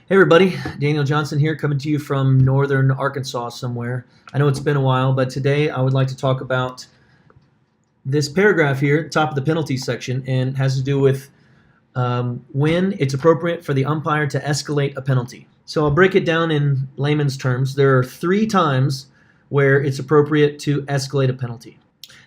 Hey everybody, Daniel Johnson here, coming to you from northern Arkansas somewhere. I know it's been a while, but today I would like to talk about this paragraph here at the top of the penalty section, and it has to do with when it's appropriate for the umpire to escalate a penalty. So I'll break it down in layman's terms. There are 3 times where it's appropriate to escalate a penalty.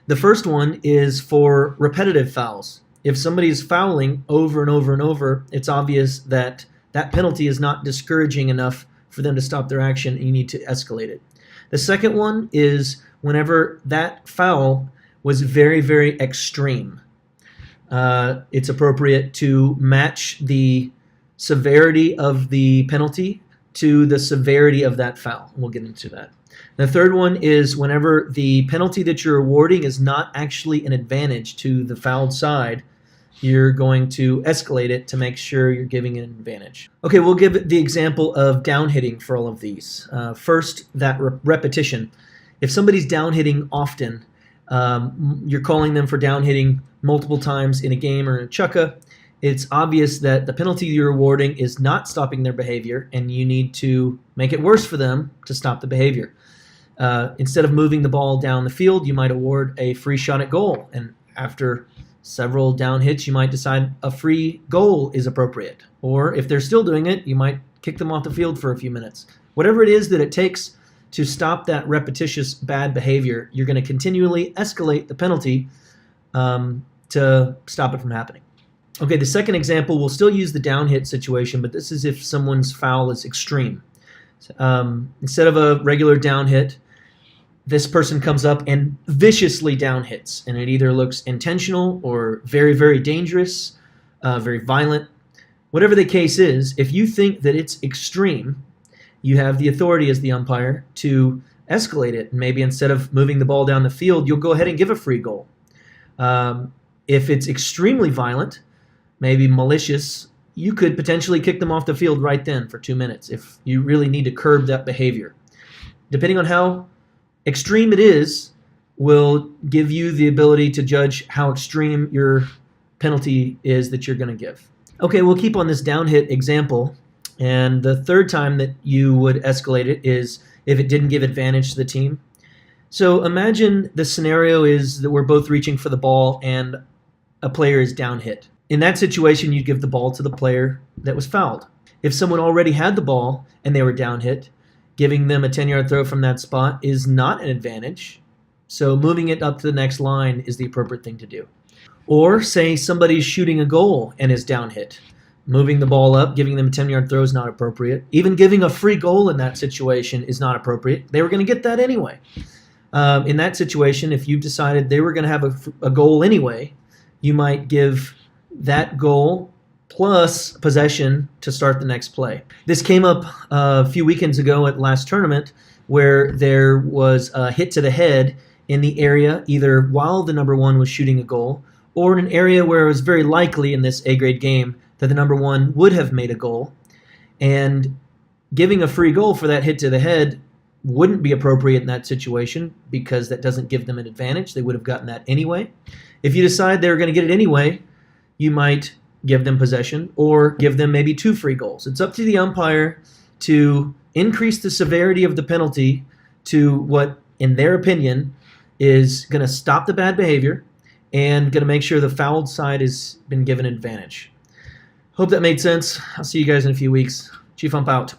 The first one is for repetitive fouls. If somebody is fouling over and over and over, it's obvious that that penalty is not discouraging enough for them to stop their action, and you need to escalate it. The second one is whenever that foul was very, very extreme. It's appropriate to match the severity of the penalty to the severity of that foul. We'll get into that. The third one is whenever the penalty that you're awarding is not actually an advantage to the fouled side, you're going to escalate it to make sure you're giving it an advantage. Okay, we'll give the example of down hitting for all of these. First, that repetition. If somebody's down hitting often, you're calling them for down hitting multiple times in a game or in a chukka, it's obvious that the penalty you're awarding is not stopping their behavior, and you need to make it worse for them to stop the behavior. Instead of moving the ball down the field, you might award a free shot at goal, and after several down hits, you might decide a free goal is appropriate. Or if they're still doing it, you might kick them off the field for a few minutes. Whatever it is that it takes to stop that repetitious bad behavior, you're going to continually escalate the penalty to stop it from happening. Okay, the second example, we'll still use the down hit situation, but this is if someone's foul is extreme. Instead of a regular down hit, this person comes up and viciously down hits, and it either looks intentional or very, very dangerous, very violent. Whatever the case is, if you think that it's extreme, you have the authority as the umpire to escalate it. And maybe instead of moving the ball down the field, you'll go ahead and give a free goal. If it's extremely violent, maybe malicious, you could potentially kick them off the field right then for 2 minutes if you really need to curb that behavior. Depending on how extreme it is, will give you the ability to judge how extreme your penalty is that you're going to give. Okay, we'll keep on this down hit example, and the third time that you would escalate it is if it didn't give advantage to the team. So imagine the scenario is that we're both reaching for the ball and a player is down hit. In that situation, you'd give the ball to the player that was fouled. If someone already had the ball and they were down hit, giving them a 10-yard throw from that spot is not an advantage, so moving it up to the next line is the appropriate thing to do. Or say somebody's shooting a goal and is down hit. Moving the ball up, giving them a 10-yard throw is not appropriate. Even giving a free goal in that situation is not appropriate. They were going to get that anyway. In that situation, if you decided they were going to have a goal anyway, you might give that goal plus possession to start the next play. This came up a few weekends ago at last tournament where there was a hit to the head in the area either while the number 1 was shooting a goal or in an area where it was very likely in this A-grade game that the number 1 would have made a goal. And giving a free goal for that hit to the head wouldn't be appropriate in that situation because that doesn't give them an advantage. They would have gotten that anyway. If you decide they were going to get it anyway, you might give them possession or give them maybe 2 free goals. It's up to the umpire to increase the severity of the penalty to what, in their opinion, is going to stop the bad behavior and going to make sure the fouled side has been given an advantage. Hope that made sense. I'll see you guys in a few weeks. Chief Ump out.